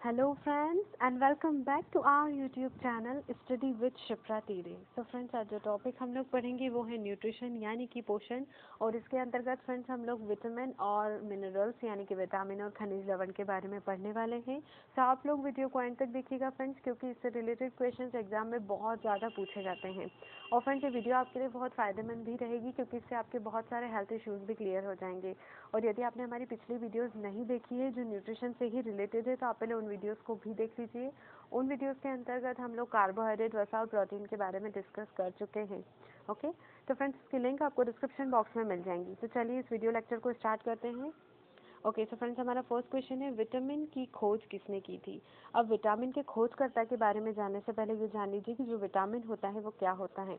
Hello friends and welcome back to our YouTube channel Study with Shipra तेरे। तो friends आज जो टॉपिक हम लोग पढ़ेंगे वो है न्यूट्रिशन यानी कि पोषण, और इसके अंतर्गत फ्रेंड्स हम लोग विटामिन और मिनरल्स यानी कि विटामिन और खनिज लवण के बारे में पढ़ने वाले हैं। तो आप लोग वीडियो को एंड तक देखिएगा फ्रेंड्स, क्योंकि इससे रिलेटेड क्वेश्चंस एग्जाम में बहुत ज़्यादा पूछे जाते हैं। और फ्रेंड्स ये वीडियो आपके लिए बहुत फ़ायदेमंद भी रहेगी, क्योंकि इससे आपके बहुत सारे हेल्थ इश्यूज़ भी क्लियर हो जाएंगे। और यदि आपने हमारी पिछली वीडियोस नहीं देखी है जो न्यूट्रिशन से ही रिलेटेड है, तो आप पहले उन वीडियोस को भी देख लीजिए। उन वीडियोस के अंतर्गत हम लोग कार्बोहाइड्रेट, वसा और प्रोटीन के बारे में डिस्कस कर चुके हैं। ओके, तो फ्रेंड्स इसकी लिंक आपको डिस्क्रिप्शन बॉक्स में मिल जाएंगी। तो चलिए इस वीडियो लेक्चर को स्टार्ट करते हैं। ओके, सो फ्रेंड्स हमारा फर्स्ट क्वेश्चन है, विटामिन की खोज किसने की थी। अब विटामिन के खोजकर्ता के बारे में जानने से पहले ये जान लीजिए कि जो विटामिन होता है वो क्या होता है।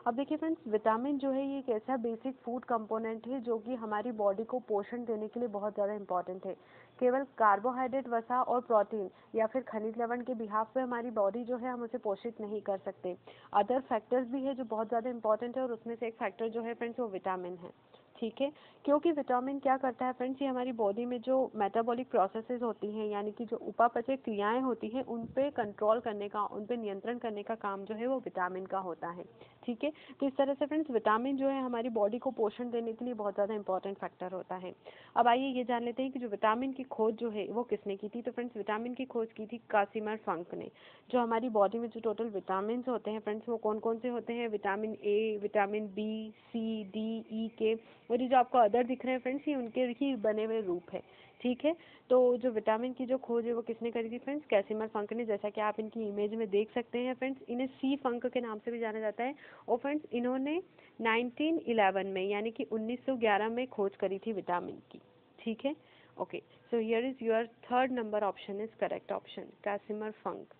अब देखिए फ्रेंड्स, विटामिन जो है ये एक ऐसा बेसिक फूड कंपोनेंट है जो कि हमारी बॉडी को पोषण देने के लिए बहुत ज़्यादा इंपॉर्टेंट है। केवल कार्बोहाइड्रेट, वसा और प्रोटीन या फिर खनिज लवण के बिहाफ पे हमारी बॉडी जो है हम उसे पोषित नहीं कर सकते। अदर फैक्टर्स भी है जो बहुत ज़्यादा इंपॉर्टेंट है, और उसमें से एक फैक्टर जो है फ्रेंड्स वो विटामिन है। ठीक है, क्योंकि विटामिन क्या करता है फ्रेंड्स, ये हमारी बॉडी में जो मेटाबॉलिक प्रोसेसेस होती हैं यानी कि जो उपापचय क्रियाएं होती हैं उन पे कंट्रोल करने का, उन पे नियंत्रण करने का काम जो है वो विटामिन का होता है। ठीक है, तो इस तरह से फ्रेंड्स विटामिन जो है हमारी बॉडी को पोषण देने के लिए बहुत ज़्यादा इंपॉर्टेंट फैक्टर होता है। अब आइए ये जान लेते हैं कि जो विटामिन की खोज जो है वो किसने की थी। तो फ्रेंड्स विटामिन की खोज की थी कासिमिर फंक ने। जो हमारी बॉडी में जो टोटल विटामिन होते हैं फ्रेंड्स वो कौन कौन से होते हैं, vitamin A, vitamin B, C, D, E, K, और ये जो आपको अदर दिख रहे हैं फ्रेंड्स ये उनके ही बने हुए रूप है। ठीक है, तो जो विटामिन की जो खोज है वो किसने करी थी फ्रेंड्स, कासिमिर फंक ने। जैसा कि आप इनकी इमेज में देख सकते हैं फ्रेंड्स, इन्हें सी फंक के नाम से भी जाना जाता है। और फ्रेंड्स इन्होंने 1911 में यानी कि 1911 में खोज करी थी विटामिन की। ठीक है, okay, so here is your third number option is correct option, Casimir Funk.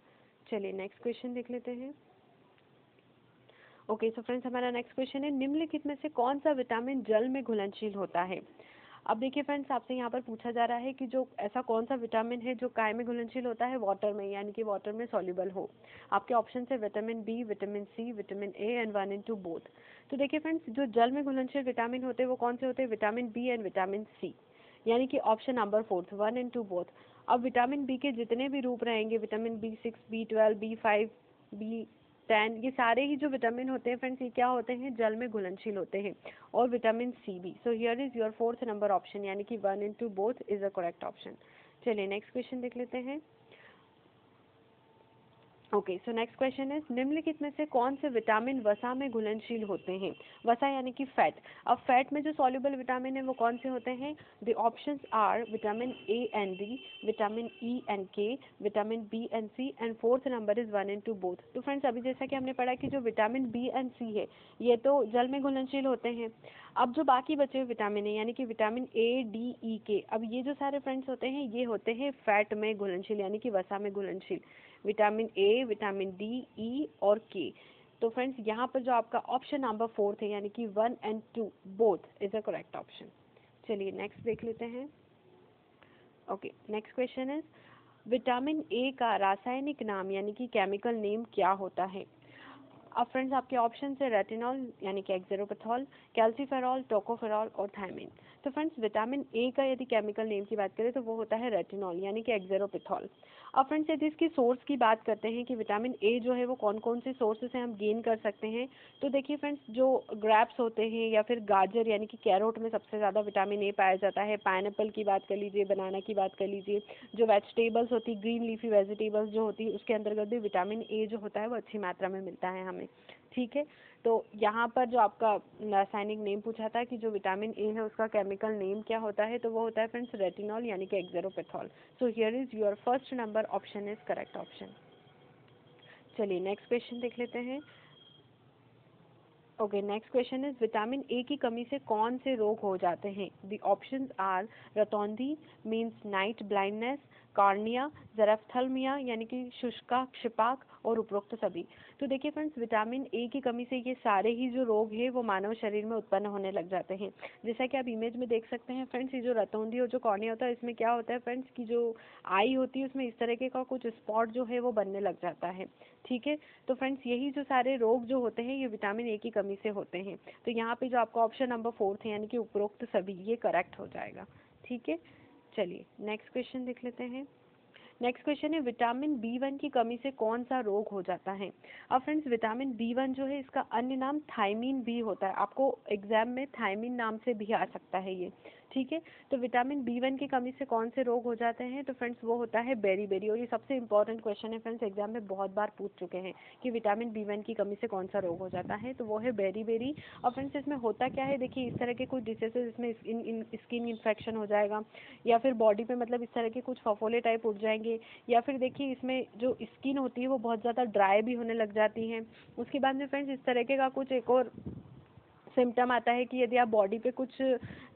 चलिए नेक्स्ट क्वेश्चन देख लेते हैं। ओके, सो फ्रेंड्स हमारा नेक्स्ट क्वेश्चन है, निम्नलिखित में से कौन सा विटामिन जल में घुलनशील होता है। अब देखिए फ्रेंड्स, आपसे यहाँ पर पूछा जा रहा है कि जो ऐसा कौन सा विटामिन है जो काय में घुलनशील होता है, वाटर में, यानी कि वाटर में सॉल्युबल हो। आपके ऑप्शन है vitamin B, vitamin C, vitamin A and 1 and 2 both. तो देखिए फ्रेंड्स, जो जल में घुलनशील विटामिन होते हैं वो कौन से होते हैं, vitamin B and vitamin C, यानी कि ऑप्शन नंबर 4 1 and 2 बोथ। अब विटामिन बी के जितने भी रूप रहेंगे, vitamin B6, B12, B5, B10, ये सारे ही जो विटामिन होते हैं फ्रेंड्स ये क्या होते हैं, जल में घुलनशील होते हैं। और विटामिन सी भी। सो here is your fourth number option, यानी कि 1 and 2 both is a correct option. चलिए नेक्स्ट क्वेश्चन देख लेते हैं। Okay, so next question is, निम्नलिखित में से कौन से विटामिन वसा में घुलनशील होते हैं। वसा यानी कि फैट। अब फैट में जो सॉल्युबल विटामिन है वो कौन से होते हैं, the options are vitamin A and D, vitamin E and K, vitamin B and C, and fourth number is 1 and 2 both. तो फ्रेंड्स अभी जैसा कि हमने पढ़ा कि जो विटामिन बी एंड सी है ये तो जल में घुलनशील होते हैं। अब जो बाकी बचे हुए विटामिन है यानी कि विटामिन ए, डी, ई, के, अब ये जो सारे फ्रेंड्स होते हैं ये होते हैं फैट में घुलनशील यानी कि वसा में घुलनशील। विटामिन ए, विटामिन डी, ई और के। तो फ्रेंड्स यहाँ पर जो आपका ऑप्शन नंबर 4 है यानी कि 1 and 2 both is a correct option. चलिए नेक्स्ट देख लेते हैं। Okay, next question is, vitamin ए का रासायनिक नाम यानी कि केमिकल नेम क्या होता है। अब फ्रेंड्स आपके ऑप्शन है रेटिनॉल यानी कि एक्सेरोपेथॉल, कैल्सीफेरॉल, टोकोफेरॉल और थायमिन। तो फ्रेंड्स विटामिन ए का यदि केमिकल नेम की बात करें तो वो होता है रेटिनॉल यानी कि एक्सेरोपेथॉल। अब फ्रेंड्स यदि इसकी सोर्स की बात करते हैं कि विटामिन ए जो है वो कौन कौन से सोर्स से हम गेन कर सकते हैं, तो देखिए फ्रेंड्स जो ग्रेप्स होते हैं या फिर गाजर यानी कि कैरोट में सबसे ज़्यादा विटामिन ए पाया जाता है। पाइनएप्पल की बात कर लीजिए, बनाना की बात कर लीजिए, जो वेजिटेबल्स होती है, ग्रीन लीफी वेजिटेबल्स जो होती है उसके अंतर्गत भी विटामिन ए जो होता है वो अच्छी मात्रा में मिलता है हमें। ठीक है, तो यहाँ पर जो आपका रासायनिक नेम पूछा था कि जो विटामिन ए है उसका केमिकल नेम क्या होता है, तो वो होता है फ्रेंड्स रेटिनॉल यानी कि axerophthol. So here is your first number option is correct option. चलिए नेक्स्ट क्वेश्चन देख लेते हैं। Okay, next question is, vitamin A की कमी से कौन से रोग हो जाते हैं। द ऑप्शंस आर रतौंधी means night blindness, cornea, xerophthalmia यानी कि शुष्का क्षिपाक और उपरोक्त सभी। तो देखिए फ्रेंड्स विटामिन ए की कमी से ये सारे ही जो रोग हैं वो मानव शरीर में उत्पन्न होने लग जाते हैं। जैसा कि आप इमेज में देख सकते हैं फ्रेंड्स, ये जो रतौंधी और जो कॉर्निया होता है इसमें क्या होता है फ्रेंड्स की जो आई होती है उसमें इस तरीके का कुछ स्पॉट जो है वो बनने लग जाता है। ठीक है, तो फ्रेंड्स यही जो सारे रोग जो होते हैं ये विटामिन ए की कमी से होते हैं। तो यहाँ पे जो आपका ऑप्शन नंबर 4 है यानी कि उपरोक्त सभी ये करेक्ट हो जाएगा। ठीक है, चलिए नेक्स्ट क्वेश्चन देख लेते हैं। नेक्स्ट क्वेश्चन है विटामिन B1 की कमी से कौन सा रोग हो जाता है। अब फ्रेंड्स विटामिन B1 जो है इसका अन्य नाम थायमीन भी होता है, आपको एग्जाम में थायमीन नाम से भी आ सकता है ये, ठीक है। तो विटामिन B1 की कमी से कौन से रोग हो जाते हैं, तो फ्रेंड्स वो होता है बेरी, और ये सबसे इंपॉर्टेंट क्वेश्चन है फ्रेंड्स, एग्जाम में बहुत बार पूछ चुके हैं कि विटामिन B1 की कमी से कौन सा रोग हो जाता है, तो वो है बेरी। और फ्रेंड्स इसमें होता क्या है, देखिए इस तरह के कुछ डिसीजेस, इसमें स्किन इन्फेक्शन हो जाएगा, या फिर बॉडी पे मतलब इस तरह के कुछ फफोले टाइप उठ जाएंगे, या फिर देखिए इसमें जो स्किन होती है वो बहुत ज़्यादा ड्राई भी होने लग जाती है। उसके बाद में फ्रेंड्स इस तरीके का कुछ एक और सिम्टम आता है कि यदि आप बॉडी पे कुछ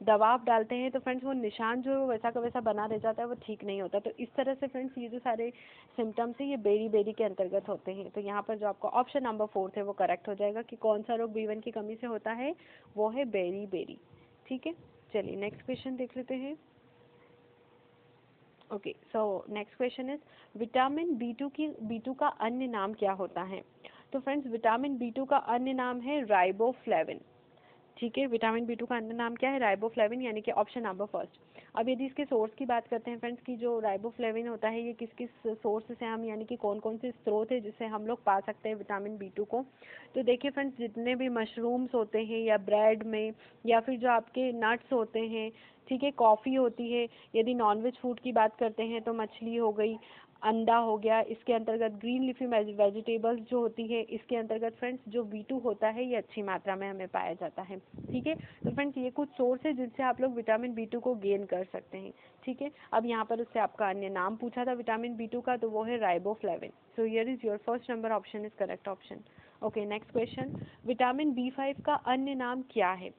दबाव डालते हैं तो फ्रेंड्स वो निशान जो है वो वैसा का वैसा बना रह जाता है, वो ठीक नहीं होता। तो इस तरह से फ्रेंड्स ये जो सारे सिम्टम्स है ये बेरी के अंतर्गत होते हैं। तो यहाँ पर जो आपका ऑप्शन नंबर 4 है वो करेक्ट हो जाएगा कि कौन सा रोग B1 की कमी से होता है, वो है बेरी, ठीक है। चलिए नेक्स्ट क्वेश्चन देख लेते हैं। Okay, so next question is vitamin B2 का अन्य नाम क्या होता है। तो फ्रेंड्स विटामिन B2 का अन्य नाम है राइबोफ्लेविन, ठीक है। विटामिन B2 का अन्य नाम क्या है, राइबोफ्लेविन, यानी कि ऑप्शन नंबर फर्स्ट। अब यदि इसके सोर्स की बात करते हैं फ्रेंड्स की जो राइबोफ्लेविन होता है ये किस किस सोर्स से हम, यानी कि कौन कौन से स्रोत है जिससे हम लोग पा सकते हैं विटामिन B2 को। तो देखिए फ्रेंड्स जितने भी मशरूम्स होते हैं या ब्रेड में, या फिर जो आपके नट्स होते हैं, ठीक है, कॉफ़ी होती है, यदि नॉनवेज फूड की बात करते हैं तो मछली हो गई, अंडा हो गया, इसके अंतर्गत ग्रीन लीफी वेजिटेबल्स जो होती है, इसके अंतर्गत फ्रेंड्स जो B2 होता है ये अच्छी मात्रा में हमें पाया जाता है, ठीक है। तो फ्रेंड्स ये कुछ सोर्स है जिनसे आप लोग विटामिन B2 को गेन कर सकते हैं, ठीक है। अब यहाँ पर उससे आपका अन्य नाम पूछा था विटामिन B2 का, तो वो है riboflavin. So here is your first number option is correct option. Okay, next question, vitamin B5 का अन्य नाम क्या है।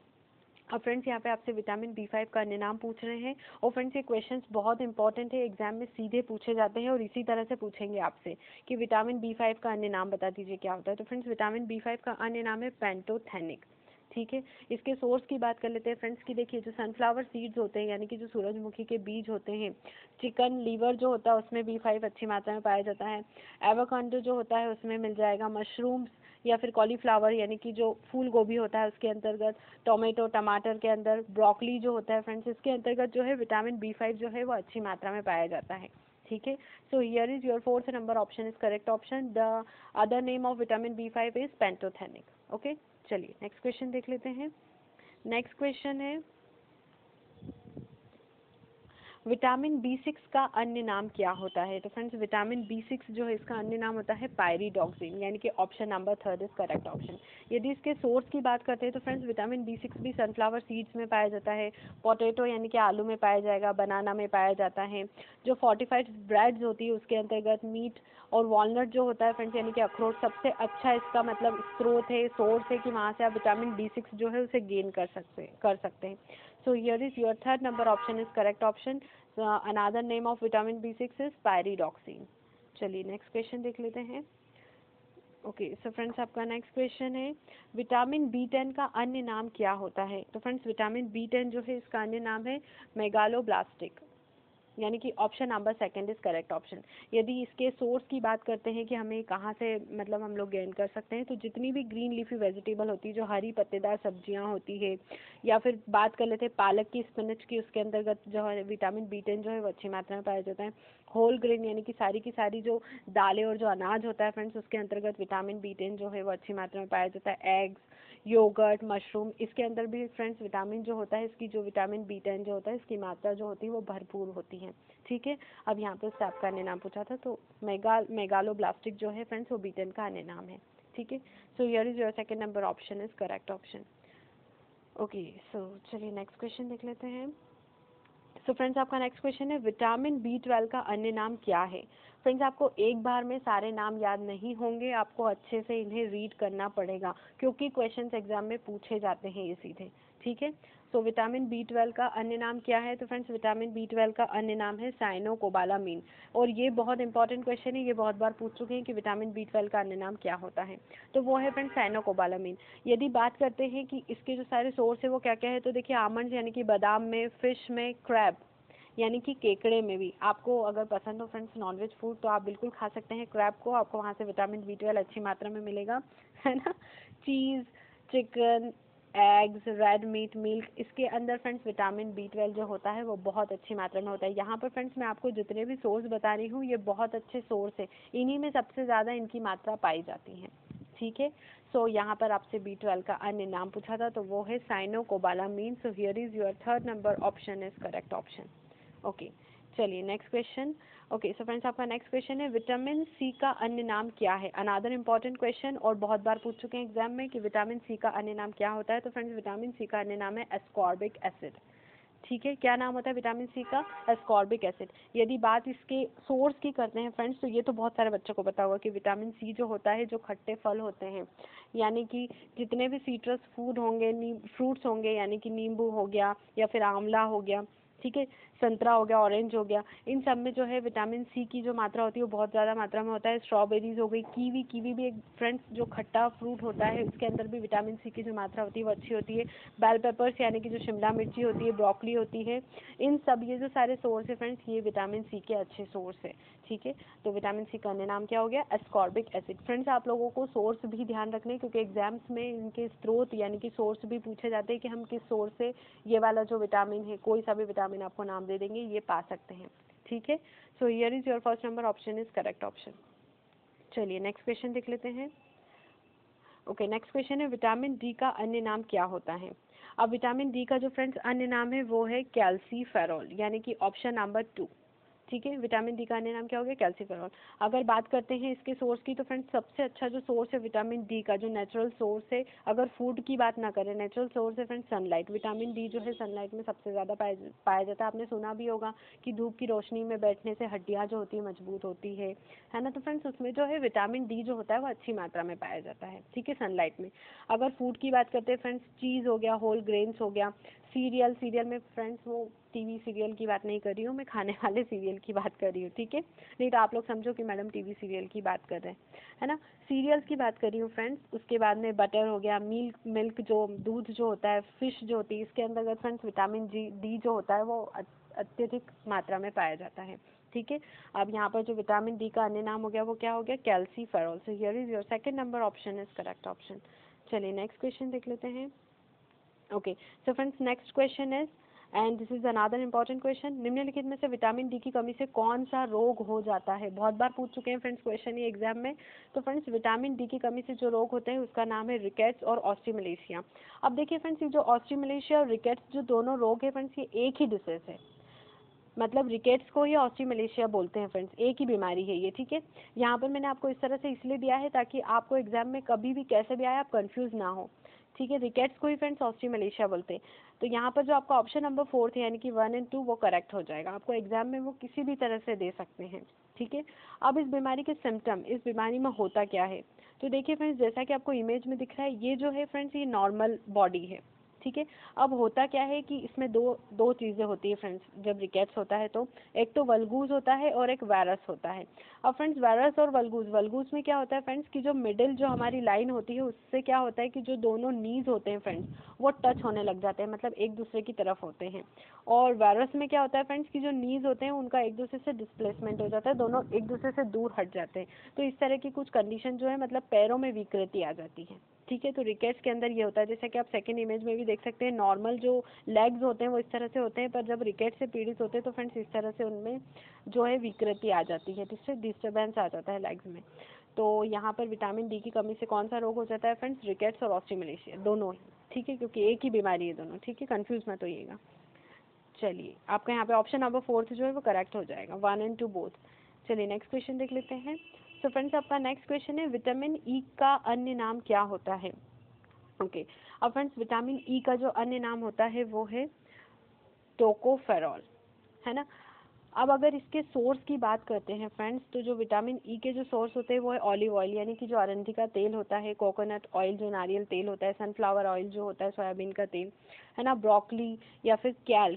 अब फ्रेंड्स यहाँ पे आपसे विटामिन B5 का अन्य नाम पूछ रहे हैं, और फ्रेंड्स ये क्वेश्चंस बहुत इंपॉर्टेंट है, एग्जाम में सीधे पूछे जाते हैं और इसी तरह से पूछेंगे आपसे कि विटामिन B5 का अन्य नाम बता दीजिए क्या होता है। तो फ्रेंड्स विटामिन B5 का अन्य नाम है पेंटोथेनिक, ठीक है। इसके सोर्स की बात कर लेते हैं फ्रेंड्स की, देखिए जो सनफ्लावर सीड्स होते हैं यानी कि जो सूरजमुखी के बीज होते हैं, चिकन लीवर जो होता है उसमें B5 अच्छी मात्रा में पाया जाता है, एवोकाडो जो होता है उसमें मिल जाएगा, मशरूम्स या फिर कॉलीफ्लावर यानी कि जो फूल गोभी होता है उसके अंतर्गत, टोमेटो टमाटर के अंदर, ब्रोकली जो होता है फ्रेंड्स इसके अंतर्गत जो है विटामिन B5 जो है वो अच्छी मात्रा में पाया जाता है, ठीक है। So here is your fourth number option is correct option. The other name of vitamin B5 is pantothenic. Okay, चलिए नेक्स्ट क्वेश्चन देख लेते हैं। नेक्स्ट क्वेश्चन है विटामिन B6 का अन्य नाम क्या होता है। तो फ्रेंड्स विटामिन B6 जो है इसका अन्य नाम होता है पायरिडॉक्सिन, यानी कि option number 3 is correct option. यदि इसके सोर्स की बात करते हैं तो फ्रेंड्स विटामिन B6 भी सनफ्लावर सीड्स में पाया जाता है, पोटैटो यानी कि आलू में पाया जाएगा, बनाना में पाया जाता है, जो फोर्टिफाइड ब्रेड्स होती है उसके अंतर्गत, मीट और वॉलनट जो होता है फ्रेंड्स यानी कि अखरोट, सबसे अच्छा इसका मतलब स्रोत है, सोर्स है कि वहाँ से आप विटामिन B6 जो है उसे गेन कर सकते हैं। So here is your third number option is correct option. Another name of vitamin B6 is pyridoxine. चलिए नेक्स्ट क्वेश्चन देख लेते हैं। ओके, सो फ्रेंड्स आपका नेक्स्ट क्वेश्चन है विटामिन B10 का अन्य नाम क्या होता है। तो फ्रेंड्स विटामिन B10 जो है इसका अन्य नाम है मेगालोब्लास्टिक, यानी कि option number 2 is correct option. यदि इसके सोर्स की बात करते हैं कि हमें कहाँ से मतलब हम लोग गेन कर सकते हैं, तो जितनी भी ग्रीन लीफी वेजिटेबल होती है, जो हरी पत्तेदार सब्जियां होती है, या फिर बात कर लेते हैं पालक की, स्पिनच की, उसके अंतर्गत जो है विटामिन B10 जो है वो अच्छी मात्रा में पाया जाता है। होल ग्रेन यानी कि सारी की सारी जो दालें और जो अनाज होता है फ्रेंड्स उसके अंतर्गत विटामिन B10 जो है वो अच्छी मात्रा में पाया जाता है। एग्स, योगर्ट, मशरूम, इसके अंदर भी फ्रेंड्स विटामिन जो होता है, इसकी जो विटामिन B10 जो होता है इसकी मात्रा जो होती है वो भरपूर होती है, ठीक है। अब यहाँ पे उससे आपका अन्य नाम पूछा था, तो मेगालोब्लास्टिक जो है फ्रेंड्स वो B10 का अन्य नाम है, ठीक है। So here is your second number option is correct option. Okay, so चलिए नेक्स्ट क्वेश्चन देख लेते हैं। सो फ्रेंड्स आपका नेक्स्ट क्वेश्चन है विटामिन B12 का अन्य नाम क्या है। फ्रेंड्स आपको एक बार में सारे नाम याद नहीं होंगे, आपको अच्छे से इन्हें रीड करना पड़ेगा क्योंकि क्वेश्चंस एग्जाम में पूछे जाते हैं ये सीधे, ठीक है। सो विटामिन B12 का अन्य नाम क्या है। तो फ्रेंड्स विटामिन B12 का अन्य नाम है साइनोकोबालामीन, और ये बहुत इंपॉर्टेंट क्वेश्चन है, ये बहुत बार पूछ चुके हैं कि विटामिन B12 का अन्य नाम क्या होता है। तो वो है फ्रेंड्स साइनोकोबालामीन। यदि बात करते हैं कि इसके जो सारे सोर्स है वो क्या क्या है, तो देखिए आमंड यानी कि बादाम में, फिश में, क्रैब यानी कि केकड़े में भी, आपको अगर पसंद हो फ्रेंड्स नॉनवेज फूड तो आप बिल्कुल खा सकते हैं क्रैब को, आपको वहाँ से विटामिन B12 अच्छी मात्रा में मिलेगा, है ना। Cheese, chicken, eggs, red meat, milk, इसके अंदर फ्रेंड्स विटामिन B12 जो होता है वो बहुत अच्छी मात्रा में होता है। यहाँ पर फ्रेंड्स मैं आपको जितने भी सोर्स बता रही हूँ ये बहुत अच्छे सोर्स है, इन्हीं में सबसे ज़्यादा इनकी मात्रा पाई जाती है। ठीक है, सो यहाँ पर आपसे B12 का अन्य नाम पूछा था तो वो है cyanocobalamin. So here is your third number option is correct option. Okay, चलिए next question. Okay so friends आपका नेक्स्ट क्वेश्चन है विटामिन सी का अन्य नाम क्या है। अनदर इम्पॉर्टेंट क्वेश्चन, और बहुत बार पूछ चुके हैं एग्जाम में कि विटामिन सी का अन्य नाम क्या होता है। तो फ्रेंड्स विटामिन सी का अन्य नाम है एस्कॉर्बिक एसिड। ठीक है, क्या नाम होता है विटामिन सी का? Ascorbic acid. यदि बात इसके सोर्स की करते हैं फ्रेंड्स तो ये तो बहुत सारे बच्चों को पता होगा कि विटामिन सी जो होता है जो खट्टे फल होते हैं, यानी कि जितने भी सीट्रस फूड होंगे, फ्रूट्स होंगे, यानी कि नींबू हो गया या फिर आंवला हो गया, ठीक है, संतरा हो गया, ऑरेंज हो गया, इन सब में जो है विटामिन सी की जो मात्रा होती है वो बहुत ज़्यादा मात्रा में होता है। स्ट्रॉबेरीज हो गई, कीवी, कीवी भी एक फ्रेंड्स जो खट्टा फ्रूट होता है उसके अंदर भी विटामिन सी की जो मात्रा होती है वो अच्छी होती है। बेल पेपर्स यानी कि जो शिमला मिर्ची होती है, ब्रोकली होती है, इन सब ये जो सारे सोर्स है फ्रेंड्स ये विटामिन सी के अच्छे सोर्स है। ठीक है, तो विटामिन सी का अन्य नाम क्या हो गया? Ascorbic acid. फ्रेंड्स आप लोगों को सोर्स भी ध्यान रखने, क्योंकि एग्जाम्स में इनके स्रोत यानी कि सोर्स भी पूछे जाते हैं कि हम किस सोर्स से ये वाला जो विटामिन है, कोई सा भी विटामिन आपको नाम दे देंगे, ये पा सकते हैं। ठीक है, so here is your first number option is correct option. चलिए नेक्स्ट क्वेश्चन देख लेते हैं। ओके, नेक्स्ट क्वेश्चन है विटामिन डी का अन्य नाम क्या होता है। अब विटामिन डी का जो फ्रेंड्स अन्य नाम है वो है कैल्सीफेरॉल, यानी कि ऑप्शन नंबर 2। ठीक है, विटामिन डी का अन्य नाम क्या हो गया? कैल्सीफेरॉल। अगर बात करते हैं इसके सोर्स की तो फ्रेंड्स सबसे अच्छा जो सोर्स है विटामिन डी का, जो नेचुरल सोर्स है, अगर फूड की बात ना करें, नेचुरल सोर्स है फ्रेंड्स सनलाइट। विटामिन डी जो है सनलाइट में सबसे ज़्यादा पाया जाता है। आपने सुना भी होगा कि धूप की रोशनी में बैठने से हड्डियाँ जो होती है मजबूत होती है ना। तो फ्रेंड्स उसमें जो है विटामिन डी जो होता है वो अच्छी मात्रा में पाया जाता है। ठीक है, सनलाइट में। अगर फूड की बात करते हैं फ्रेंड्स, चीज़ हो गया, होल ग्रेन्स हो गया, सीरियल, सीरियल में फ्रेंड्स वो टीवी सीरियल की बात नहीं कर रही हूँ मैं, खाने वाले सीरियल की बात कर रही हूँ। ठीक है, नहीं तो आप लोग समझो कि मैडम टीवी सीरियल की बात कर रहे हैं, है ना। सीरियल्स की बात कर रही हूँ फ्रेंड्स। उसके बाद में बटर हो गया, मिल्क जो दूध जो होता है, फिश जो होती है, इसके अंदर फ्रेंड्स विटामिन डी जो होता है वो अत्यधिक मात्रा में पाया जाता है। ठीक है, अब यहाँ पर जो विटामिन डी का अन्य नाम हो गया वो क्या हो गया? Calciferol. So here is your second number option is correct option. चलिए नेक्स्ट क्वेश्चन देख लेते हैं। Okay, so friends next question is, and this is another important question, निम्नलिखित में से विटामिन डी की कमी से कौन सा रोग हो जाता है। बहुत बार पूछ चुके हैं फ्रेंड्स क्वेश्चन ये एग्जाम में। तो फ्रेंड्स विटामिन डी की कमी से जो रोग होते हैं उसका नाम है रिकेट्स और ऑस्टियोमलेशिया। अब देखिए फ्रेंड्स, ये जो ऑस्टियोमलेशिया और रिकेट्स जो दोनों रोग है फ्रेंड्स ये एक ही डिसीज है, मतलब रिकेट्स को ही ऑस्टियोमलेशिया बोलते हैं फ्रेंड्स, एक ही बीमारी है ये। ठीक है, यहाँ पर मैंने आपको इस तरह से इसलिए दिया है ताकि आपको एग्जाम में कभी भी कैसे भी आए आप कंफ्यूज ना हो। ठीक है, रिकेट्स को ही फ्रेंड्स ऑस्टियोमलेशिया बोलते हैं। तो यहाँ पर जो आपका ऑप्शन नंबर 4 है यानी कि 1 और 2 वो करेक्ट हो जाएगा। आपको एग्जाम में वो किसी भी तरह से दे सकते हैं। ठीक है, अब इस बीमारी के सिम्टम, इस बीमारी में होता क्या है, तो देखिए फ्रेंड्स जैसा कि आपको इमेज में दिख रहा है ये जो है फ्रेंड्स ये नॉर्मल बॉडी है। ठीक है, अब होता क्या है कि इसमें दो चीज़ें होती है फ्रेंड्स जब रिकेट्स होता है तो, एक तो वल्गूज होता है और एक वायरस होता है। अब फ्रेंड्स वायरस और वल्गूज में क्या होता है फ्रेंड्स कि जो मिडिल जो हमारी लाइन होती है उससे क्या होता है कि जो दोनों नीज होते हैं फ्रेंड्स वो टच होने लग जाते हैं, मतलब एक दूसरे की तरफ होते हैं। और वायरस में क्या होता है फ्रेंड्स कि जो नीज होते हैं उनका एक दूसरे से डिस्प्लेसमेंट हो जाता है, दोनों एक दूसरे से दूर हट जाते हैं। तो इस तरह की कुछ कंडीशन जो है मतलब पैरों में विकृति आ जाती है। ठीक है, तो रिकेट्स के अंदर ये होता है, जैसे कि आप सेकंड इमेज में भी देख सकते हैं, नॉर्मल जो लेग्स होते हैं वो इस तरह से होते हैं, पर जब रिकेट्स से पीड़ित होते हैं तो फ्रेंड्स इस तरह से उनमें जो है विकृति आ जाती है, जिससे डिस्टर्बेंस आ जाता है लेग्स में। तो यहाँ पर विटामिन डी की कमी से कौन सा रोग हो जाता है फ्रेंड्स? रिकेट्स और ऑस्टियोमलेशिया दोनों ही। ठीक है, क्योंकि एक ही बीमारी है दोनों। ठीक है, कंफ्यूज मत होइएगा। चलिए आपका यहाँ पे ऑप्शन नंबर 4 जो है वो करेक्ट हो जाएगा, 1 और 2 बोथ। चलिए नेक्स्ट क्वेश्चन देख लेते हैं। सो फ्रेंड्स आपका नेक्स्ट क्वेश्चन है विटामिन ई का अन्य नाम क्या होता है। ओके, अब फ्रेंड्स विटामिन ई का जो अन्य नाम होता है वो है टोकोफेरॉल, है ना। अब अगर इसके सोर्स की बात करते हैं फ्रेंड्स तो जो विटामिन ई के जो सोर्स होते हैं वो है ऑलिव ऑयल, यानी कि जो अरंडी का तेल होता है, कोकोनट ऑयल जो नारियल तेल होता है, सनफ्लावर ऑयल जो होता है सोयाबीन का तेल, है ना, ब्रोकली या फिर कैल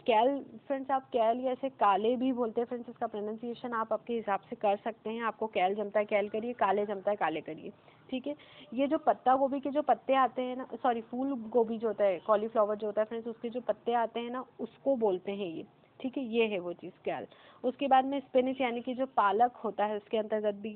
फ्रेंड्स, आप कैल या ऐसे काले भी बोलते हैं फ्रेंड्स, इसका प्रोनाउंसिएशन आप आपके हिसाब से कर सकते हैं। आपको कैल जमता है कैल करिए, काले जमता है काले करिए। ठीक है, ये जो पत्ता गोभी के जो पत्ते आते हैं ना, सॉरी फूल गोभी जो होता है, कॉलीफ्लावर जो होता है फ्रेंड्स, उसके जो पत्ते आते हैं ना उसको बोलते हैं ये। ठीक है, ये है वो चीज़ कैल। उसके बाद में स्पिनिच यानी कि जो पालक होता है उसके अंतर्गत भी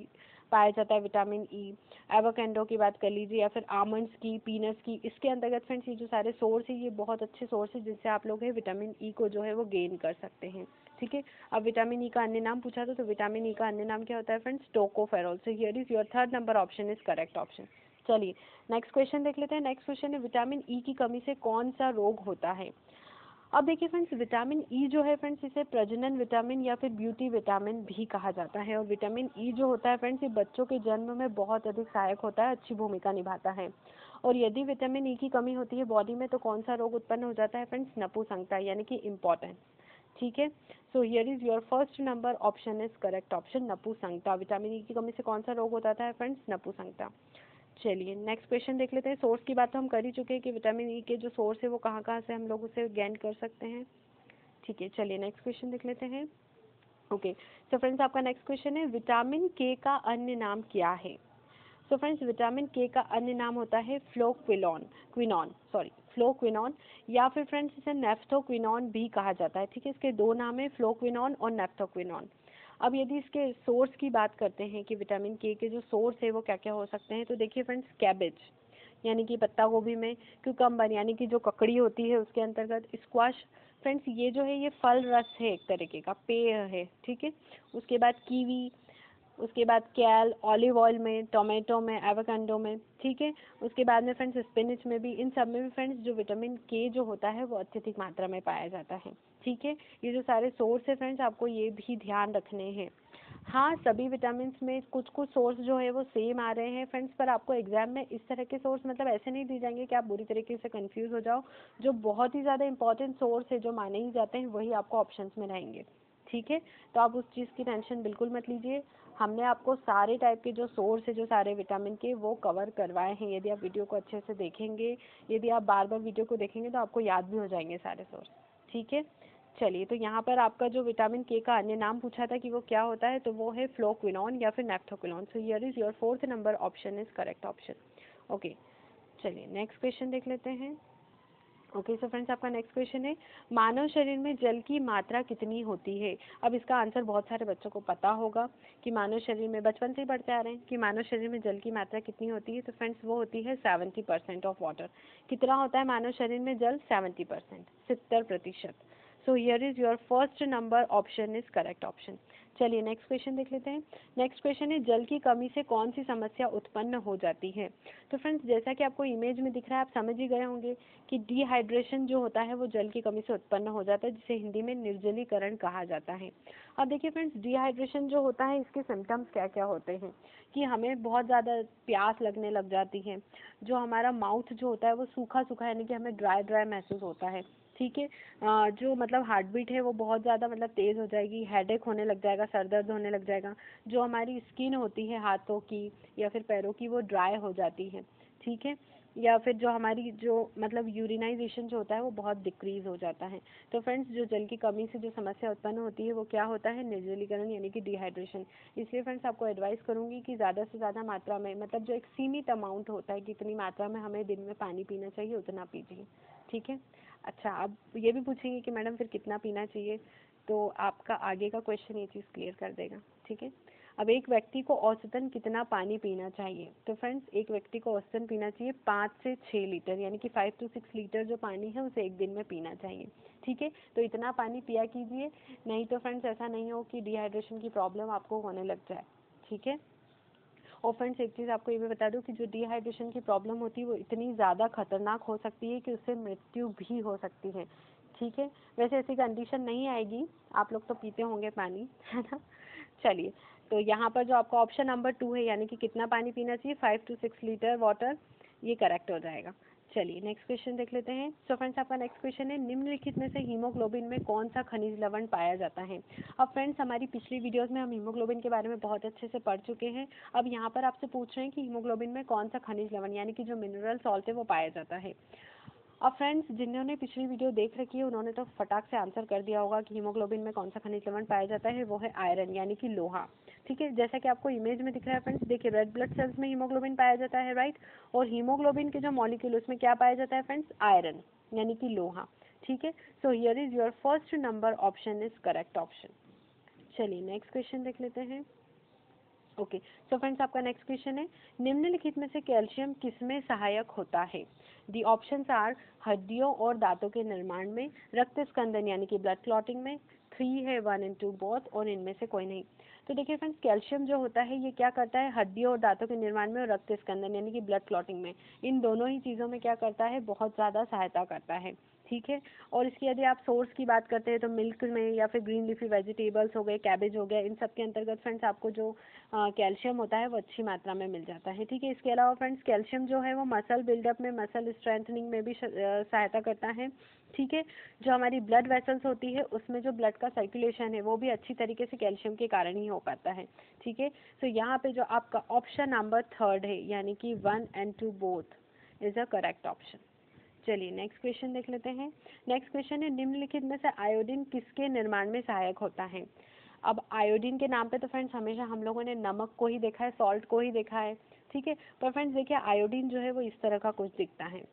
पाया जाता है विटामिन ई। एवोकेडो की बात कर लीजिए या फिर आमंड्स की, पीनट्स की, इसके अंतर्गत फ्रेंड्स ये जो सारे सोर्स है ये बहुत अच्छे सोर्स है जिनसे आप लोग है विटामिन ई को जो है वो गेन कर सकते हैं। ठीक है, अब विटामिन ई का अन्य नाम पूछा था, तो विटामिन ई का अन्य नाम क्या होता है friends? Tocopherol. So here is your third number option is correct option. चलिए नेक्स्ट क्वेश्चन देख लेते हैं। नेक्स्ट क्वेश्चन है विटामिन ई की कमी से कौन सा रोग होता है? अब देखिए फ्रेंड्स, विटामिन ई जो है फ्रेंड्स इसे प्रजनन विटामिन या फिर ब्यूटी विटामिन भी कहा जाता है। और विटामिन ई जो होता है फ्रेंड्स ये बच्चों के जन्म में बहुत अधिक सहायक होता है, अच्छी भूमिका निभाता है। और यदि विटामिन ई की कमी होती है बॉडी में तो कौन सा रोग उत्पन्न हो जाता है फ्रेंड्स? नपुंसकता यानी कि इम्पोर्टेंट। ठीक है, so here is your first number option is correct option, नपुंसकता। विटामिन ई की कमी से कौन सा रोग होता है फ्रेंड्स? नपुंसकता। चलिए नेक्स्ट क्वेश्चन देख लेते हैं। सोर्स की बात तो हम कर ही चुके हैं कि विटामिन ई के जो सोर्स है वो कहाँ कहाँ से हम लोग उसे गेन कर सकते हैं। ठीक है, चलिए नेक्स्ट क्वेश्चन देख लेते हैं। ओके, सो फ्रेंड्स आपका नेक्स्ट क्वेश्चन है विटामिन के का अन्य नाम क्या है? सो फ्रेंड्स विटामिन के का अन्य नाम होता है फ्लोक्विनॉन या फिर फ्रेंड्स इसे नेफ्थोक्विनॉन भी कहा जाता है। ठीक है, इसके दो नाम है, फ्लोक्विनॉन और नेफ्थोक्विनॉन। अब यदि इसके सोर्स की बात करते हैं कि विटामिन के जो सोर्स है वो क्या क्या हो सकते हैं, तो देखिए फ्रेंड्स, कैबेज यानी कि पत्ता गोभी में, क्यूकम्बर यानी कि जो ककड़ी होती है उसके अंतर्गत, स्क्वाश फ्रेंड्स ये जो है ये फल रस है, एक तरीके का पेय है। ठीक है, उसके बाद कीवी, उसके बाद कैल, ऑलिव ऑयल में, टोमेटो में, एवोकाडो में। ठीक है, उसके बाद में फ्रेंड्स स्पिनच में भी, इन सब में भी फ्रेंड्स जो विटामिन के जो होता है वो अत्यधिक मात्रा में पाया जाता है। ठीक है, ये जो सारे सोर्स है फ्रेंड्स आपको ये भी ध्यान रखने हैं। हाँ, सभी विटामिन में कुछ कुछ सोर्स जो है वो सेम आ रहे हैं फ्रेंड्स, पर आपको एग्जाम में इस तरह के सोर्स मतलब ऐसे नहीं दिए जाएंगे कि आप बुरी तरीके से कंफ्यूज हो जाओ। जो बहुत ही ज़्यादा इंपॉर्टेंट सोर्स है, जो माने ही जाते हैं, वही आपको ऑप्शंस में रहेंगे। ठीक है, तो आप उस चीज़ की टेंशन बिल्कुल मत लीजिए। हमने आपको सारे टाइप के जो सोर्स है, जो सारे विटामिन के, वो कवर करवाए हैं। यदि आप वीडियो को अच्छे से देखेंगे, यदि आप बार बार वीडियो को देखेंगे तो आपको याद भी हो जाएंगे सारे सोर्स। ठीक है, चलिए, तो यहाँ पर आपका जो विटामिन के का अन्य नाम पूछा था कि वो क्या होता है, तो वो है फ्लोक्विनॉन या फिर naphthoquinone. So here is your fourth number option is correct option. Okay, चलिए नेक्स्ट क्वेश्चन देख लेते हैं। ओके, सो फ्रेंड्स आपका नेक्स्ट क्वेश्चन है मानव शरीर में जल की मात्रा कितनी होती है? अब इसका आंसर बहुत सारे बच्चों को पता होगा कि मानव शरीर में, बचपन से ही पढ़ते आ रहे हैं कि मानव शरीर में जल की मात्रा कितनी होती है। तो फ्रेंड्स वो होती है 70% ऑफ वाटर। कितना होता है मानव शरीर में जल? 70%, 70%। सो here is your first number option is correct option. चलिए नेक्स्ट क्वेश्चन देख लेते हैं। नेक्स्ट क्वेश्चन है जल की कमी से कौन सी समस्या उत्पन्न हो जाती है? तो फ्रेंड्स जैसा कि आपको इमेज में दिख रहा है, आप समझ ही गए होंगे कि डिहाइड्रेशन जो होता है वो जल की कमी से उत्पन्न हो जाता है, जिसे हिंदी में निर्जलीकरण कहा जाता है। अब देखिए फ्रेंड्स, डिहाइड्रेशन जो होता है इसके सिम्टम्स क्या क्या होते हैं कि हमें बहुत ज़्यादा प्यास लगने लग जाती है, जो हमारा माउथ जो होता है वो सूखा सूखा यानी कि हमें ड्राई ड्राई महसूस होता है। ठीक है, जो मतलब हार्ट बीट है वो बहुत ज़्यादा मतलब तेज़ हो जाएगी, हेडेक होने लग जाएगा, सर दर्द होने लग जाएगा। जो हमारी स्किन होती है हाथों की या फिर पैरों की वो ड्राई हो जाती है। ठीक है, या फिर जो हमारी जो मतलब यूरिनाइजेशन जो होता है वो बहुत डिक्रीज हो जाता है। तो फ्रेंड्स जो जल की कमी से जो समस्या उत्पन्न होती है वो क्या होता है? निर्जलीकरण यानी कि डिहाइड्रेशन। इसलिए फ्रेंड्स आपको एडवाइस करूंगी कि ज़्यादा से ज़्यादा मात्रा में, मतलब जो एक सीमित अमाउंट होता है कितनी मात्रा में हमें दिन में पानी पीना चाहिए उतना पीजिए। ठीक है, अच्छा, अब ये भी पूछेंगे कि मैडम फिर कितना पीना चाहिए, तो आपका आगे का क्वेश्चन ये चीज़ क्लियर कर देगा। ठीक है, अब एक व्यक्ति को औसतन कितना पानी पीना चाहिए? तो फ्रेंड्स एक व्यक्ति को औसतन पीना चाहिए 5 से 6 लीटर, यानी कि 5 to 6 लीटर जो पानी है उसे एक दिन में पीना चाहिए। ठीक है, तो इतना पानी पिया कीजिए, नहीं तो फ्रेंड्स ऐसा नहीं हो कि डिहाइड्रेशन की प्रॉब्लम आपको होने लग जाए। ठीक है, और फ्रेंड्स एक चीज़ आपको ये भी बता दूं कि जो डिहाइड्रेशन की प्रॉब्लम होती है वो इतनी ज़्यादा खतरनाक हो सकती है कि उससे मृत्यु भी हो सकती है। ठीक है, वैसे ऐसी कंडीशन नहीं आएगी, आप लोग तो पीते होंगे पानी, है ना। चलिए, तो यहाँ पर जो आपका ऑप्शन नंबर 2 है यानी कि कितना पानी पीना चाहिए, 5 to 6 लीटर वाटर, ये करेक्ट हो जाएगा। चलिए नेक्स्ट क्वेश्चन देख लेते हैं। सो फ्रेंड्स आपका नेक्स्ट क्वेश्चन है निम्नलिखित में से हीमोग्लोबिन में कौन सा खनिज लवण पाया जाता है? अब फ्रेंड्स हमारी पिछली वीडियोस में हम हीमोग्लोबिन के बारे में बहुत अच्छे से पढ़ चुके हैं। अब यहाँ पर आपसे पूछ रहे हैं कि हीमोग्लोबिन में कौन सा खनिज लवण यानी कि जो मिनरल सॉल्ट है वो पाया जाता है। अब फ्रेंड्स जिन्होंने पिछली वीडियो देख रखी है उन्होंने तो फटाक से आंसर कर दिया होगा कि हीमोग्लोबिन में कौन सा खनिज लवण पाया जाता है, वो है आयरन यानी कि लोहा। ठीक है, जैसा कि आपको इमेज में दिख रहा है फ्रेंड्स, देखिए रेड ब्लड सेल्स में हीमोग्लोबिन पाया जाता है, राइट। और हीमोग्लोबिन के जो मॉलिक्यूल उसमें क्या पाया जाता है फ्रेंड्स? आयरन यानी कि लोहा। ठीक है, so here is your first number option is correct option. चलिए नेक्स्ट क्वेश्चन देख लेते हैं। ओके, सो फ्रेंड्स आपका नेक्स्ट क्वेश्चन है, निम्नलिखित में से कैल्शियम किसमें सहायक होता है? दी ऑप्शंस आर हड्डियों और दांतों के निर्माण में, रक्त स्कंदन यानी कि ब्लड क्लॉटिंग में, 3 है 1 एंड 2 बोथ, और इनमें से कोई नहीं। तो देखिए फ्रेंड्स, कैल्शियम जो होता है ये क्या करता है, हड्डियों और दांतों के निर्माण में और रक्त स्कंदन यानी कि ब्लड क्लॉटिंग में, इन दोनों ही चीज़ों में क्या करता है, बहुत ज़्यादा सहायता करता है। ठीक है, और इसकी यदि आप सोर्स की बात करते हैं तो मिल्क में या फिर ग्रीन लीफी वेजिटेबल्स हो गए, कैबेज हो गया, इन सब के अंतर्गत फ्रेंड्स आपको जो कैल्शियम होता है वो अच्छी मात्रा में मिल जाता है। ठीक है, इसके अलावा फ्रेंड्स कैल्शियम जो है वो मसल बिल्डअप में, मसल स्ट्रेंथनिंग में भी सहायता करता है। ठीक है, जो हमारी ब्लड वेसल्स होती है उसमें जो ब्लड का सर्कुलेशन है वो भी अच्छी तरीके से कैल्शियम के कारण ही हो पाता है। ठीक है, तो यहाँ पे जो आपका ऑप्शन नंबर 3 है यानी कि 1 and 2 both is a correct option. चलिए नेक्स्ट क्वेश्चन देख लेते हैं। नेक्स्ट क्वेश्चन है, निम्नलिखित में से आयोडीन किसके निर्माण में सहायक होता है? अब आयोडीन के नाम पे तो फ्रेंड्स हमेशा हम लोगों ने नमक को ही देखा है, सॉल्ट को ही देखा है। ठीक है, पर फ्रेंड्स देखिए आयोडीन जो है वो इस तरह का कुछ दिखता है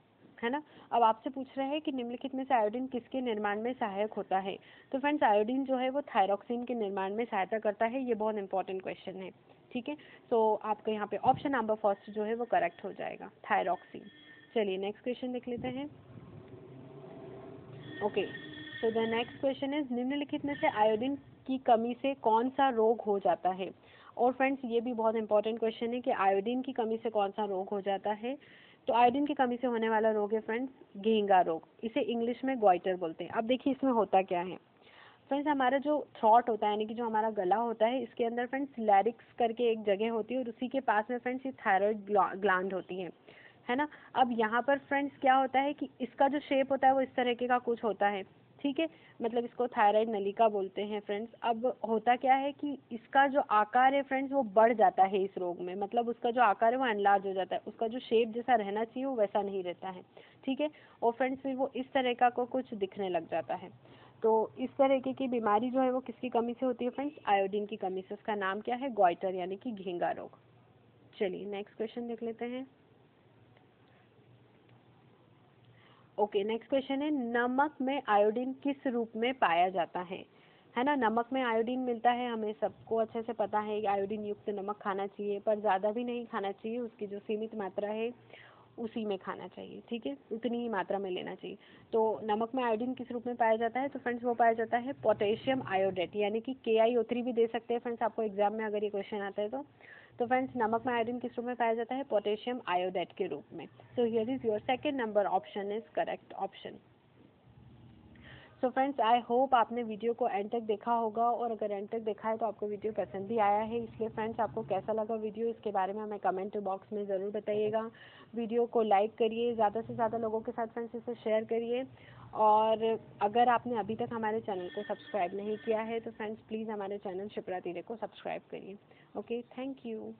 ना। अब आपसे पूछ रहे हैं कि निम्नलिखित में से आयोडीन किसके निर्माण में सहायक होता है? तो फ्रेंड्स आयोडीन जो है वो थायरॉक्सिन के निर्माण में सहायता करता है। ये बहुत इंपॉर्टेंट क्वेश्चन है। ठीक है, तो आपका यहाँ पे ऑप्शन नंबर फर्स्ट जो है वो करेक्ट हो जाएगा, थायरॉक्सिन। चलिए नेक्स्ट क्वेश्चन देख लेते हैं। Okay, so the next question is, निम्नलिखित में से आयोडीन की कमी से कौन सा रोग हो जाता है? और फ्रेंड्स ये भी बहुत इंपॉर्टेंट क्वेश्चन है कि आयोडीन की कमी से कौन सा रोग हो जाता है। तो आयोडीन की कमी से होने वाला रोग है फ्रेंड्स घेंगा रोग, इसे इंग्लिश में गॉइटर बोलते हैं। अब देखिए इसमें होता क्या है फ्रेंड्स, हमारा जो थ्रॉट होता है यानी कि जो हमारा गला होता है, इसके अंदर फ्रेंड्स लैरिक्स करके एक जगह होती है और उसी के पास में फ्रेंड्स ये थायराइड ग्लैंड होती है ना। अब यहाँ पर फ्रेंड्स क्या होता है कि इसका जो शेप होता है वो इस तरीके का कुछ होता है। ठीक है, मतलब इसको थायराइड नलिका बोलते हैं फ्रेंड्स। अब होता क्या है कि इसका जो आकार है फ्रेंड्स वो बढ़ जाता है इस रोग में, मतलब उसका जो आकार है वो एनलार्ज हो जाता है, उसका जो शेप जैसा रहना चाहिए वो वैसा नहीं रहता है। ठीक है, और फ्रेंड्स फिर वो इस तरह का को कुछ दिखने लग जाता है। तो इस तरीके की बीमारी जो है वो किसकी कमी से होती है फ्रेंड्स? आयोडीन की कमी से। उसका नाम क्या है? गॉइटर यानी कि घेंगा रोग। चलिए नेक्स्ट क्वेश्चन देख लेते हैं। ओके, नेक्स्ट क्वेश्चन है, नमक में आयोडीन किस रूप में पाया जाता है ना। नमक में आयोडीन मिलता है, हमें सबको अच्छे से पता है कि आयोडीन युक्त नमक खाना चाहिए, पर ज़्यादा भी नहीं खाना चाहिए, उसकी जो सीमित मात्रा है उसी में खाना चाहिए। ठीक है, उतनी ही मात्रा में लेना चाहिए। तो नमक में आयोडीन किस रूप में पाया जाता है? तो फ्रेंड्स वो पाया जाता है पोटेशियम आयोडेट यानी कि KiO3 भी दे सकते हैं फ्रेंड्स आपको एग्जाम में अगर ये क्वेश्चन आता है तो फ्रेंड्स नमक में आयोडीन किस रूप में पाया जाता है? पोटेशियम आयोडेट के रूप में। सो here is your second number option is correct option. So friends I hope आपने वीडियो को एंड तक देखा होगा, और अगर एंड तक देखा है तो आपको वीडियो पसंद भी आया है। इसलिए फ्रेंड्स आपको कैसा लगा वीडियो, इसके बारे में हमें कमेंट बॉक्स में ज़रूर बताइएगा। वीडियो को लाइक करिए, ज़्यादा से ज़्यादा लोगों के साथ फ्रेंड्स इसे शेयर करिए, और अगर आपने अभी तक हमारे चैनल को सब्सक्राइब नहीं किया है तो फ्रेंड्स प्लीज़ हमारे चैनल शिप्रा तीरे को सब्सक्राइब करिए। Okay, thank you.